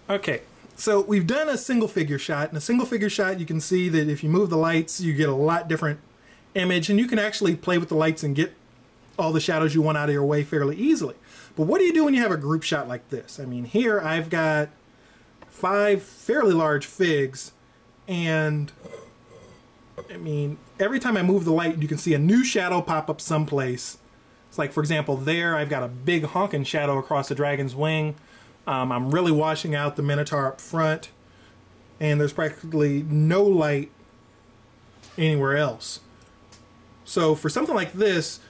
Okay, so we've done a single figure shot. In a single figure shot, you can see that if you move the lights, you get a lot different image, and you can actually play with the lights and get all the shadows you want out of your way fairly easily. But what do you do when you have a group shot like this? I mean, here I've got 5 fairly large figs, and I mean, every time I move the light, you can see a new shadow pop up someplace. It's like, for example, there I've got a big honking shadow across the dragon's wing. I'm really washing out the Minotaur up front, and there's practically no light anywhere else. So for something like this,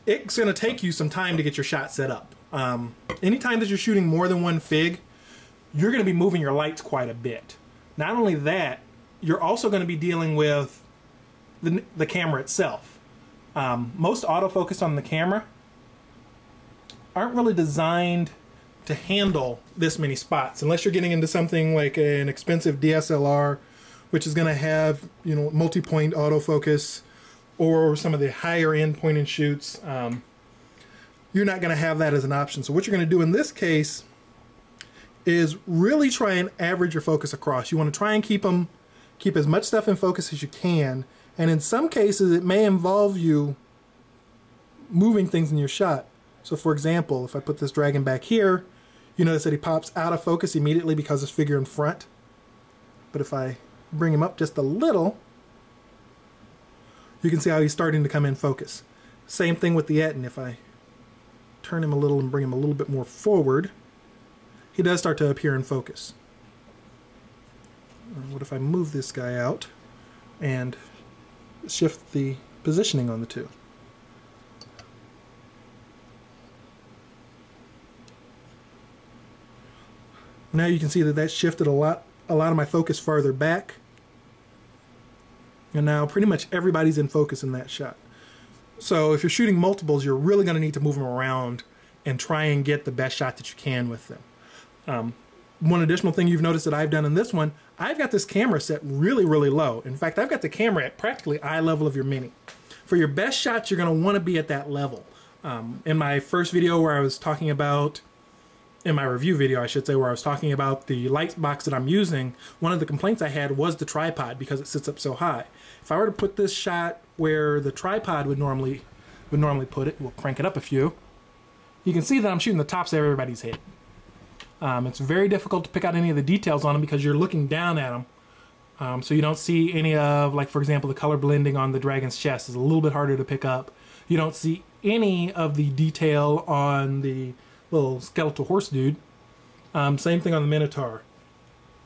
it's going to take you some time to get your shot set up. Anytime that you're shooting more than one fig, you're going to be moving your lights quite a bit. Not only that, you're also going to be dealing with the camera itself. Most autofocus on the camera aren't really designed to handle this many spots, unless you're getting into something like an expensive DSLR, which is going to have, you know, multi-point autofocus, or some of the higher end point and shoots. You're not going to have that as an option. So what you're going to do in this case is really try and average your focus across. You want to try and keep as much stuff in focus as you can, and in some cases it may involve you moving things in your shot. So for example, if I put this dragon back here, you notice that he pops out of focus immediately because it's figure in front. But if I bring him up just a little, you can see how he's starting to come in focus. Same thing with the Ettin. If I turn him a little and bring him a little bit more forward, he does start to appear in focus. What if I move this guy out and shift the positioning on the two? Now you can see that shifted a lot of my focus farther back. And now pretty much everybody's in focus in that shot. So if you're shooting multiples, you're really going to need to move them around and try and get the best shot that you can with them. One additional thing you've noticed that I've done in this one, I've got this camera set really, really low. In fact, I've got the camera at practically eye level of your Mini. For your best shots, you're going to want to be at that level. In my first video where I was talking about, in my review video, I should say, where I was talking about the light box that I'm using, one of the complaints I had was the tripod because it sits up so high. If I were to put this shot where the tripod would normally put it, we'll crank it up a few, you can see that I'm shooting the tops of everybody's head. It's very difficult to pick out any of the details on them because you're looking down at them. So you don't see any of, like, for example, the color blending on the dragon's chest is a little bit harder to pick up. You don't see any of the detail on the little skeletal horse dude. Same thing on the Minotaur.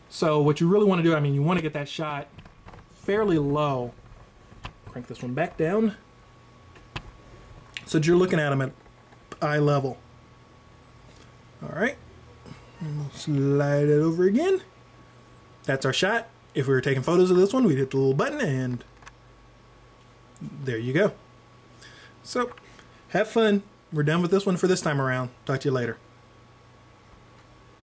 So what you really want to do, I mean, you want to get that shot fairly low. Crank this one back down so that you're looking at them at eye level. Alright, and we'll slide it over again. That's our shot. If we were taking photos of this one, we'd hit the little button and there you go. So have fun. We're done with this one for this time around. Talk to you later.